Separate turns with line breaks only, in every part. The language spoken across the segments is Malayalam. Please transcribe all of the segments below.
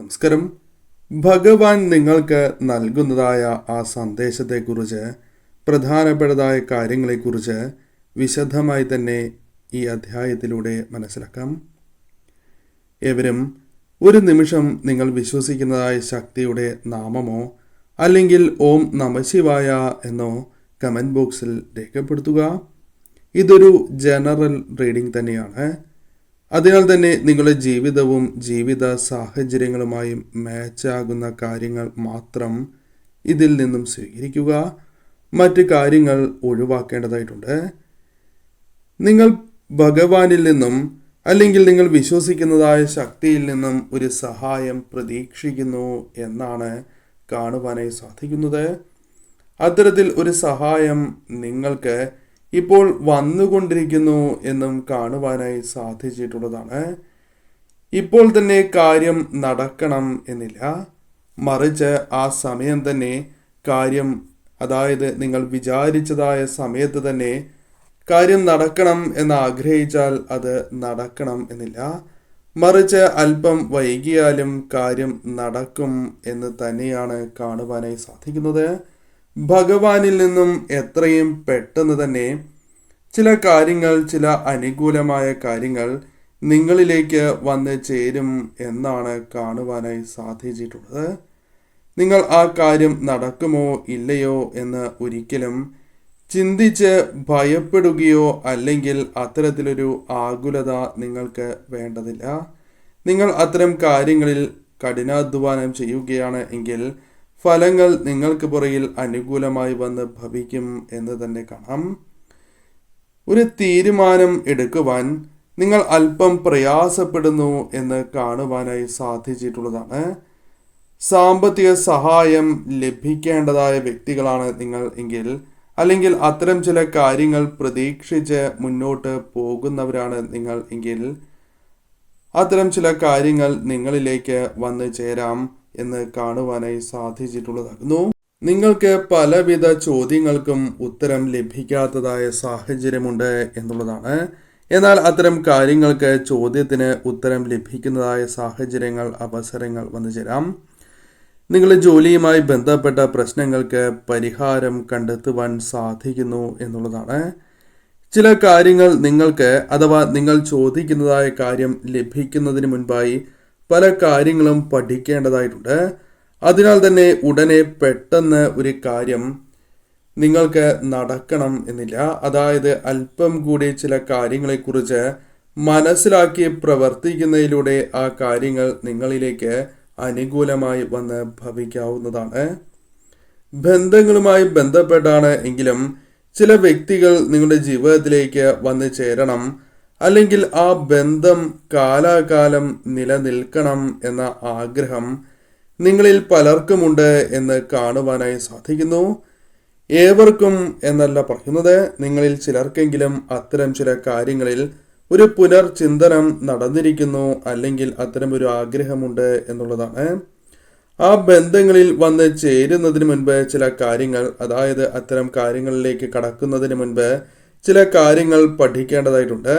നമസ്കാരം. ഭഗവാൻ നിങ്ങൾക്ക് നൽകുന്നതായ ആ സന്ദേശത്തെക്കുറിച്ച്, പ്രധാനപ്പെട്ടതായ കാര്യങ്ങളെക്കുറിച്ച് വിശദമായി തന്നെ ഈ അധ്യായത്തിലൂടെ മനസ്സിലാക്കാം. ഏവരും ഒരു നിമിഷം നിങ്ങൾ വിശ്വസിക്കുന്നതായ ശക്തിയുടെ നാമമോ അല്ലെങ്കിൽ ഓം നമഃശിവായ എന്നോ കമൻറ്റ് ബോക്സിൽ രേഖപ്പെടുത്തുക. ഇതൊരു ജനറൽ റീഡിംഗ് തന്നെയാണ്. അതിനാൽ തന്നെ നിങ്ങളുടെ ജീവിതവും ജീവിത സാഹചര്യങ്ങളുമായി മാച്ചാകുന്ന കാര്യങ്ങൾ മാത്രം ഇതിൽ നിന്നും സ്വീകരിക്കുക. മറ്റ് കാര്യങ്ങൾ ഒഴിവാക്കേണ്ടതായിട്ടുണ്ട്. നിങ്ങൾ ഭഗവാനിൽ നിന്നും അല്ലെങ്കിൽ നിങ്ങൾ വിശ്വസിക്കുന്നതായ ശക്തിയിൽ നിന്നും ഒരു സഹായം പ്രതീക്ഷിക്കുന്നു എന്നാണ് കാണുവാനായി സാധിക്കുന്നത്. അത്തരത്തിൽ ഒരു സഹായം നിങ്ങൾക്ക് ഇപ്പോൾ വന്നുകൊണ്ടിരിക്കുന്നു എന്നും കാണുവാനായി സാധിച്ചിട്ടുള്ളതാണ്. ഇപ്പോൾ തന്നെ കാര്യം നടക്കണം എന്നില്ല, മറിച്ച് ആ സമയം തന്നെ കാര്യം, അതായത് നിങ്ങൾ വിചാരിച്ചതായ സമയത്ത് തന്നെ കാര്യം നടക്കണം എന്ന് ആഗ്രഹിച്ചാൽ അത് നടക്കണം എന്നില്ല, മറിച്ച് അല്പം വൈകിയാലും കാര്യം നടക്കും എന്ന് തന്നെയാണ് കാണുവാനായി സാധിക്കുന്നത്. ഭഗവാനിൽ നിന്നും എത്രയും പെട്ടെന്ന് തന്നെ ചില കാര്യങ്ങൾ, ചില അനുകൂലമായ കാര്യങ്ങൾ നിങ്ങളിലേക്ക് വന്ന് ചേരും എന്നാണ് കാണുവാനായി സാധിച്ചിട്ടുള്ളത്. നിങ്ങൾ ആ കാര്യം നടക്കുമോ ഇല്ലയോ എന്ന് ഒരിക്കലും ചിന്തിച്ച് ഭയപ്പെടുകയോ അല്ലെങ്കിൽ അത്തരത്തിലൊരു ആകുലത നിങ്ങൾക്ക് വേണ്ടതില്ല. നിങ്ങൾ അത്തരം കാര്യങ്ങളിൽ കഠിനാധ്വാനം ചെയ്യുകയാണ് എങ്കിൽ ഫലങ്ങൾ നിങ്ങൾക്ക് പുറകിൽ അനുകൂലമായി വന്ന് ഭവിക്കും എന്ന് തന്നെ കാണാം. ഒരു തീരുമാനം എടുക്കുവാൻ നിങ്ങൾ അല്പം പ്രയാസപ്പെടുന്നു എന്ന് കാണുവാനായി സാധിച്ചിട്ടുള്ളതാണ്. സാമ്പത്തിക സഹായം ലഭിക്കേണ്ടതായ വ്യക്തികളാണ് നിങ്ങൾ എങ്കിൽ, അല്ലെങ്കിൽ അത്തരം ചില കാര്യങ്ങൾ പ്രതീക്ഷിച്ച് മുന്നോട്ട് പോകുന്നവരാണ് നിങ്ങൾ എങ്കിൽ, അത്തരം ചില കാര്യങ്ങൾ നിങ്ങളിലേക്ക് വന്നു ചേരാം എന്ന് കാണുവാനായി സാധിച്ചിട്ടുള്ളതാകുന്നു. നിങ്ങൾക്ക് പലവിധ ചോദ്യങ്ങൾക്കും ഉത്തരം ലഭിക്കാത്തതായ സാഹചര്യമുണ്ട് എന്നുള്ളതാണ്. എന്നാൽ അത്തരം കാര്യങ്ങൾക്ക് ചോദ്യത്തിന് ഉത്തരം ലഭിക്കുന്നതായ സാഹചര്യങ്ങൾ, അവസരങ്ങൾ വന്നു ചേരാം. നിങ്ങളുടെ ജോലിയുമായി ബന്ധപ്പെട്ട പ്രശ്നങ്ങൾക്ക് പരിഹാരം കണ്ടെത്തുവാൻ സാധിക്കുന്നു എന്നുള്ളതാണ്. ചില കാര്യങ്ങൾ നിങ്ങൾക്ക്, അഥവാ നിങ്ങൾ ചോദിക്കുന്നതായ കാര്യം ലഭിക്കുന്നതിന് മുൻപായി പല കാര്യങ്ങളും പഠിക്കേണ്ടതായിട്ടുണ്ട്. അതിനാൽ തന്നെ ഉടനെ പെട്ടെന്ന് ഒരു കാര്യം നിങ്ങൾക്ക് നടക്കണം എന്നില്ല. അതായത് അല്പം കൂടി ചില കാര്യങ്ങളെക്കുറിച്ച് മനസ്സിലാക്കി പ്രവർത്തിക്കുന്നതിലൂടെ ആ കാര്യങ്ങൾ നിങ്ങളിലേക്ക് അനുകൂലമായി വന്ന് ഭവിക്കാവുന്നതാണ്. ബന്ധങ്ങളുമായി ബന്ധപ്പെട്ടാണ് എങ്കിലും ചില വ്യക്തികൾ നിങ്ങളുടെ ജീവിതത്തിലേക്ക് വന്നു ചേരണം, അല്ലെങ്കിൽ ആ ബന്ധം കാലാകാലം നിലനിൽക്കണം എന്ന ആഗ്രഹം നിങ്ങളിൽ പലർക്കുമുണ്ട് എന്ന് കാണുവാനായി സാധിക്കുന്നു. ഏവർക്കും എന്നല്ല പറയുന്നത്, നിങ്ങളിൽ ചിലർക്കെങ്കിലും അത്തരം ചില കാര്യങ്ങളിൽ ഒരു പുനർചിന്തനം നടന്നിരിക്കുന്നു, അല്ലെങ്കിൽ അത്തരം ഒരു ആഗ്രഹമുണ്ട് എന്നുള്ളതാണ്. ആ ബന്ധങ്ങളിൽ വന്ന് ചേരുന്നതിന് മുൻപ് ചില കാര്യങ്ങൾ, അതായത് അത്തരം കാര്യങ്ങളിലേക്ക് കടക്കുന്നതിന് മുൻപ് ചില കാര്യങ്ങൾ പഠിക്കേണ്ടതായിട്ടുണ്ട്.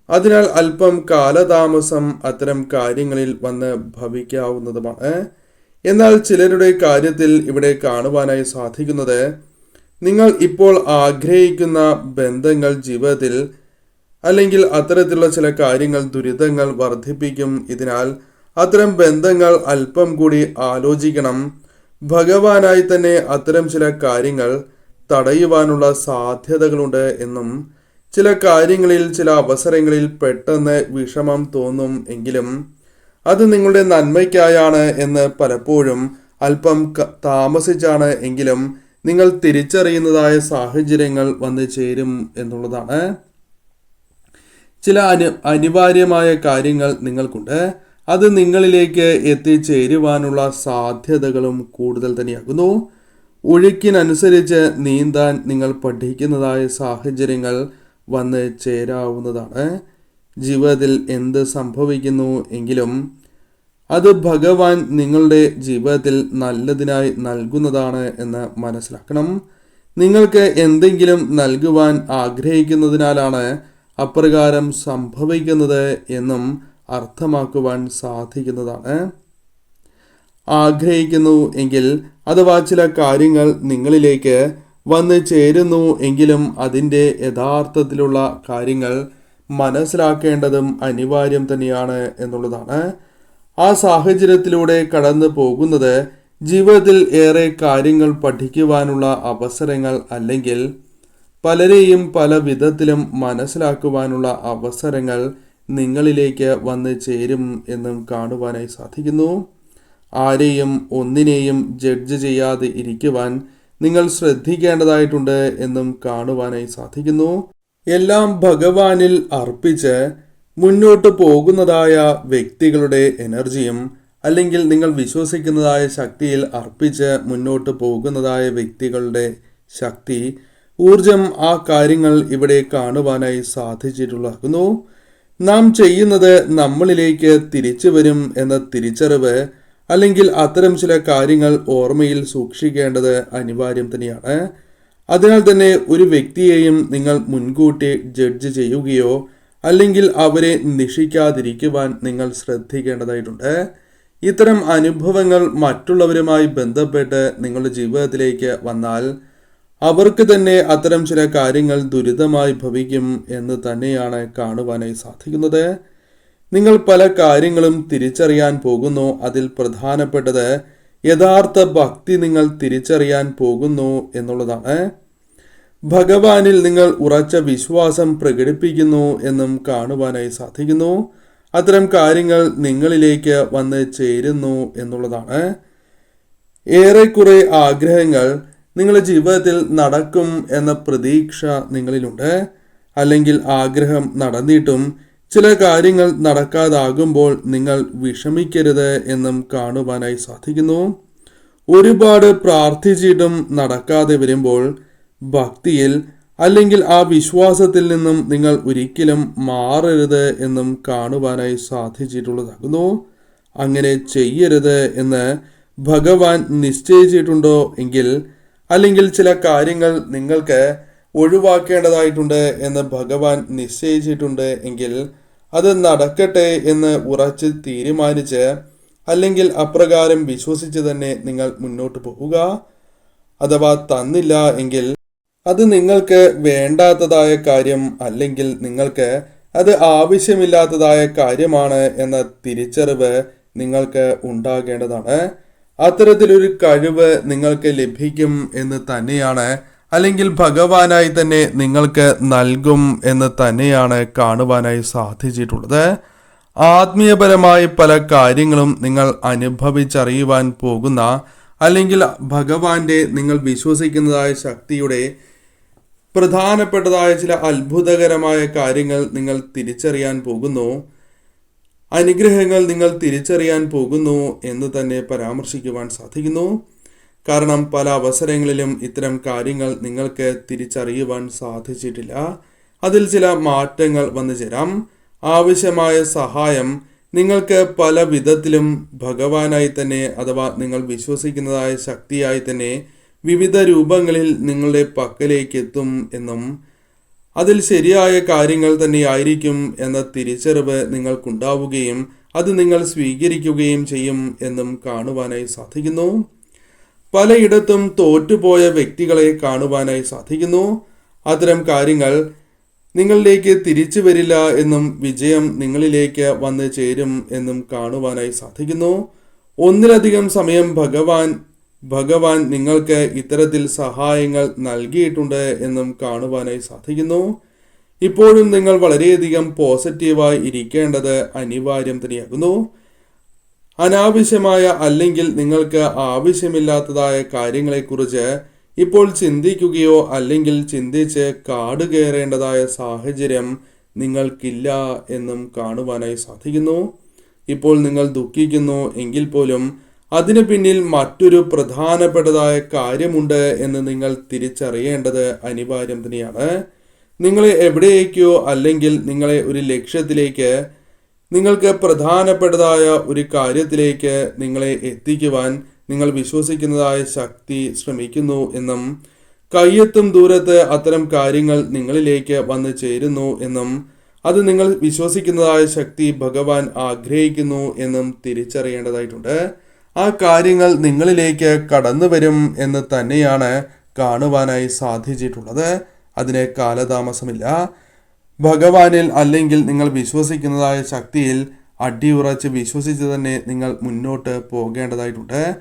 അതിനാൽ അല്പം കാലതാമസം അത്തരം കാര്യങ്ങളിൽ വന്ന് ഭവിക്കാവുന്നതുമാണ്. എന്നാൽ ചിലരുടെ കാര്യത്തിൽ ഇവിടെ കാണുവാനായി സാധിക്കുന്നത്, നിങ്ങൾ ഇപ്പോൾ ആഗ്രഹിക്കുന്ന ബന്ധങ്ങൾ ജീവിതത്തിൽ, അല്ലെങ്കിൽ അത്തരത്തിലുള്ള ചില കാര്യങ്ങൾ ദുരിതങ്ങൾ വർദ്ധിപ്പിക്കും. ഇതിനാൽ അത്തരം ബന്ധങ്ങൾ അല്പം കൂടി ആലോചിക്കണം. ഭഗവാനായി തന്നെ അത്തരം ചില കാര്യങ്ങൾ തടയുവാനുള്ള സാധ്യതകളുണ്ട് എന്നും, ചില കാര്യങ്ങളിൽ, ചില അവസരങ്ങളിൽ പെട്ടെന്ന് വിഷമം തോന്നും എങ്കിലും അത് നിങ്ങളുടെ നന്മയ്ക്കായാണ് എന്ന് പലപ്പോഴും അല്പം താമസിച്ചാണ് എങ്കിലും നിങ്ങൾ തിരിച്ചറിയുന്നതായ സാഹചര്യങ്ങൾ വന്നു ചേരും എന്നുള്ളതാണ്. ചില അനിവാര്യമായ കാര്യങ്ങൾ നിങ്ങൾക്കുണ്ട്. അത് നിങ്ങളിലേക്ക് എത്തിച്ചേരുവാനുള്ള സാധ്യതകളും കൂടുതൽ തന്നെയാകുന്നു. ഒഴുക്കിനനുസരിച്ച് നീന്താൻ നിങ്ങൾ പഠിക്കുന്നതായ സാഹചര്യങ്ങൾ വന്ന് ചേരാവുന്നതാണ്. ജീവിതത്തിൽ എന്ത് സംഭവിക്കുന്നു എങ്കിലും അത് ഭഗവാൻ നിങ്ങളുടെ ജീവിതത്തിൽ നല്ലതിനായി നൽകുന്നതാണ് എന്ന് മനസ്സിലാക്കണം. നിങ്ങൾക്ക് എന്തെങ്കിലും നൽകുവാൻ ആഗ്രഹിക്കുന്നതിനാലാണ് അപ്രകാരം സംഭവിക്കുന്നത് എന്നും അർത്ഥമാക്കുവാൻ സാധിക്കുന്നതാണ്. ആഗ്രഹിക്കുന്നു എങ്കിൽ അഥവാ ചില കാര്യങ്ങൾ നിങ്ങളിലേക്ക് വന്ന് ചേരുന്നു എങ്കിലും അതിൻ്റെ യഥാർത്ഥത്തിലുള്ള കാര്യങ്ങൾ മനസ്സിലാക്കേണ്ടതും അനിവാര്യം തന്നെയാണ് എന്നുള്ളതാണ്. ആ സാഹചര്യത്തിലൂടെ കടന്നു പോകുന്നത് ജീവിതത്തിൽ ഏറെ കാര്യങ്ങൾ പഠിക്കുവാനുള്ള അവസരങ്ങൾ അല്ലെങ്കിൽ പലരെയും പല വിധത്തിലും മനസ്സിലാക്കുവാനുള്ള അവസരങ്ങൾ നിങ്ങളിലേക്ക് വന്ന് ചേരും എന്നും കാണുവാനായി സാധിക്കുന്നു. ആരെയും ഒന്നിനെയും ജഡ്ജ് ചെയ്യാതെ ഇരിക്കുവാൻ നിങ്ങൾ ശ്രദ്ധിക്കേണ്ടതായിട്ടുണ്ട് എന്നും കാണുവാനായി സാധിക്കുന്നു. എല്ലാം ഭഗവാനിൽ അർപ്പിച്ച് മുന്നോട്ട് പോകുന്നതായ വ്യക്തികളുടെ എനർജിയും അല്ലെങ്കിൽ നിങ്ങൾ വിശ്വസിക്കുന്നതായ ശക്തിയിൽ അർപ്പിച്ച് മുന്നോട്ട് പോകുന്നതായ വ്യക്തികളുടെ ശക്തി, ഊർജം, ആ കാര്യങ്ങൾ ഇവിടെ കാണുവാനായി സാധിച്ചിട്ടുള്ളതാകുന്നു. നാം ചെയ്യുന്നത് നമ്മളിലേക്ക് തിരിച്ചു വരും എന്ന തിരിച്ചറിവ് അല്ലെങ്കിൽ അത്തരം ചില കാര്യങ്ങൾ ഓർമ്മയിൽ സൂക്ഷിക്കേണ്ടത് അനിവാര്യം തന്നെയാണ്. അതിനാൽ തന്നെ ഒരു വ്യക്തിയെയും നിങ്ങൾ മുൻകൂട്ടി ജഡ്ജ് ചെയ്യുകയോ അല്ലെങ്കിൽ അവരെ നിഷിക്കാതിരിക്കുവാൻ നിങ്ങൾ ശ്രദ്ധിക്കേണ്ടതായിട്ടുണ്ട്. ഇത്തരം അനുഭവങ്ങൾ മറ്റുള്ളവരുമായി ബന്ധപ്പെട്ട് നിങ്ങളുടെ ജീവിതത്തിലേക്ക് വന്നാൽ അവർക്ക് തന്നെ അത്തരം ചില കാര്യങ്ങൾ ദുരിതമായി ഭവിക്കും എന്ന് തന്നെയാണ് കാണുവാനായി സാധിക്കുന്നത്. നിങ്ങൾ പല കാര്യങ്ങളും തിരിച്ചറിയാൻ പോകുന്നു. അതിൽ പ്രധാനപ്പെട്ടത് യഥാർത്ഥ ഭക്തി നിങ്ങൾ തിരിച്ചറിയാൻ പോകുന്നു എന്നുള്ളതാണ്. ഭഗവാനിൽ നിങ്ങൾ ഉറച്ച വിശ്വാസം പ്രകടിപ്പിക്കുന്നു എന്നും കാണുവാനായി സാധിക്കുന്നു. അത്തരം കാര്യങ്ങൾ നിങ്ങളിലേക്ക് വന്ന് ചേരുന്നു എന്നുള്ളതാണ്. ഏറെക്കുറെ ആഗ്രഹങ്ങൾ നിങ്ങളുടെ ജീവിതത്തിൽ നടക്കും എന്ന പ്രതീക്ഷ നിങ്ങളിലുണ്ട്. അല്ലെങ്കിൽ ആഗ്രഹം നടന്നിട്ടും ചില കാര്യങ്ങൾ നടക്കാതാകുമ്പോൾ നിങ്ങൾ വിഷമിക്കരുത് എന്നും കാണുവാനായി സാധിക്കുന്നു. ഒരുപാട് പ്രാർത്ഥിച്ചിട്ടും നടക്കാതെ വരുമ്പോൾ ഭക്തിയിൽ അല്ലെങ്കിൽ ആ വിശ്വാസത്തിൽ നിന്നും നിങ്ങൾ ഒരിക്കലും മാറരുത് എന്നും കാണുവാനായി സാധിച്ചിട്ടുള്ളതാകുന്നു. അങ്ങനെ ചെയ്യരുത് എന്ന് ഭഗവാൻ നിശ്ചയിച്ചിട്ടുണ്ടോ എങ്കിൽ അല്ലെങ്കിൽ ചില കാര്യങ്ങൾ നിങ്ങൾക്ക് ഒഴിവാക്കേണ്ടതായിട്ടുണ്ട് എന്ന് ഭഗവാൻ നിശ്ചയിച്ചിട്ടുണ്ട് എങ്കിൽ അത് നടക്കട്ടെ എന്ന് ഉറച്ച് തീരുമാനിച്ച് അല്ലെങ്കിൽ അപ്രകാരം വിശ്വസിച്ച് തന്നെ നിങ്ങൾ മുന്നോട്ട് പോവുക. അഥവാ തന്നില്ല എങ്കിൽ അത് നിങ്ങൾക്ക് വേണ്ടാത്തതായ കാര്യം അല്ലെങ്കിൽ നിങ്ങൾക്ക് അത് ആവശ്യമില്ലാത്തതായ കാര്യമാണ് എന്ന തിരിച്ചറിവ് നിങ്ങൾക്ക് ഉണ്ടാകേണ്ടതാണ്. അത്തരത്തിലൊരു കഴിവ് നിങ്ങൾക്ക് ലഭിക്കും എന്ന് തന്നെയാണ് അല്ലെങ്കിൽ ഭഗവാനായി തന്നെ നിങ്ങൾക്ക് നൽകും എന്ന് തന്നെയാണ് കാണുവാനായി സാധിച്ചിട്ടുള്ളത്. ആത്മീയപരമായി പല കാര്യങ്ങളും നിങ്ങൾ അനുഭവിച്ചറിയുവാൻ പോകുന്ന അല്ലെങ്കിൽ ഭഗവാന്റെ നിങ്ങൾ വിശ്വസിക്കുന്നതായ ശക്തിയുടെ പ്രധാനപ്പെട്ടതായ ചില അത്ഭുതകരമായ കാര്യങ്ങൾ നിങ്ങൾ തിരിച്ചറിയാൻ പോകുന്നു. അനുഗ്രഹങ്ങൾ നിങ്ങൾ തിരിച്ചറിയാൻ പോകുന്നു എന്ന് തന്നെ പരാമർശിക്കുവാൻ സാധിക്കുന്നു. കാരണം പല അവസരങ്ങളിലും ഇത്തരം കാര്യങ്ങൾ നിങ്ങൾക്ക് തിരിച്ചറിയുവാൻ സാധിച്ചിട്ടില്ല. അതിൽ ചില മാറ്റങ്ങൾ വന്നു ചേരാം. ആവശ്യമായ സഹായം നിങ്ങൾക്ക് പല വിധത്തിലും ഭഗവാനായി തന്നെ അഥവാ നിങ്ങൾ വിശ്വസിക്കുന്നതായ ശക്തിയായി തന്നെ വിവിധ രൂപങ്ങളിൽ നിങ്ങളുടെ പക്കലേക്ക് എത്തും എന്നും അതിൽ ശരിയായ കാര്യങ്ങൾ തന്നെയായിരിക്കും എന്ന തിരിച്ചറിവ് നിങ്ങൾക്കുണ്ടാവുകയും അത് നിങ്ങൾ സ്വീകരിക്കുകയും ചെയ്യും എന്നും കാണുവാനായി സാധിക്കുന്നു. പലയിടത്തും തോറ്റുപോയ വ്യക്തികളെ കാണുവാനായി സാധിക്കുന്നു. അത്തരം കാര്യങ്ങൾ നിങ്ങളിലേക്ക് തിരിച്ചു വരില്ല എന്നും വിജയം നിങ്ങളിലേക്ക് വന്ന് ചേരും എന്നും കാണുവാനായി സാധിക്കുന്നു. ഒന്നിലധികം സമയം ഭഗവാൻ നിങ്ങൾക്ക് ഇത്തരത്തിൽ സഹായങ്ങൾ നൽകിയിട്ടുണ്ട് എന്നും കാണുവാനായി സാധിക്കുന്നു. ഇപ്പോഴും നിങ്ങൾ വളരെയധികം പോസിറ്റീവായി ഇരിക്കേണ്ടത് അനിവാര്യം തന്നെയാകുന്നു. അനാവശ്യമായ അല്ലെങ്കിൽ നിങ്ങൾക്ക് ആവശ്യമില്ലാത്തതായ കാര്യങ്ങളെക്കുറിച്ച് ഇപ്പോൾ ചിന്തിക്കുകയോ അല്ലെങ്കിൽ ചിന്തിച്ച് കാട് കയറേണ്ടതായ സാഹചര്യം നിങ്ങൾക്കില്ല എന്നും കാണുവാനായി സാധിക്കുന്നു. ഇപ്പോൾ നിങ്ങൾ ദുഃഖിക്കുന്നു എങ്കിൽ പോലും അതിനു പിന്നിൽ മറ്റൊരു പ്രധാനപ്പെട്ടതായ കാര്യമുണ്ട് എന്ന് നിങ്ങൾ തിരിച്ചറിയേണ്ടത് അനിവാര്യം തന്നെയാണ്. നിങ്ങളെ എവിടേക്കോ അല്ലെങ്കിൽ നിങ്ങളെ ഒരു ലക്ഷ്യത്തിലേക്ക് നിങ്ങൾക്ക് പ്രധാനപ്പെട്ടതായ ഒരു കാര്യത്തിലേക്ക് നിങ്ങളെ എത്തിക്കുവാൻ നിങ്ങൾ വിശ്വസിക്കുന്നതായ ശക്തി ശ്രമിക്കുന്നു എന്നും കയ്യെത്തും ദൂരത്ത് അത്തരം കാര്യങ്ങൾ നിങ്ങളിലേക്ക് വന്നു ചേരുന്നു എന്നും അത് നിങ്ങൾ വിശ്വസിക്കുന്നതായ ശക്തി ഭഗവാൻ ആഗ്രഹിക്കുന്നു എന്നും തിരിച്ചറിയേണ്ടതായിട്ടുണ്ട്. ആ കാര്യങ്ങൾ നിങ്ങളിലേക്ക് കടന്നു വരും എന്ന് തന്നെയാണ് കാണുവാനായി സാധിച്ചിട്ടുള്ളത്. അതിന് കാലതാമസമില്ല. ഭഗവാനിൽ അല്ലെങ്കിൽ നിങ്ങൾ വിശ്വസിക്കുന്നതായ ശക്തിയിൽ അടിയുറച്ച് വിശ്വസിച്ച് തന്നെ നിങ്ങൾ മുന്നോട്ട് പോകേണ്ടതായിട്ടുണ്ട്.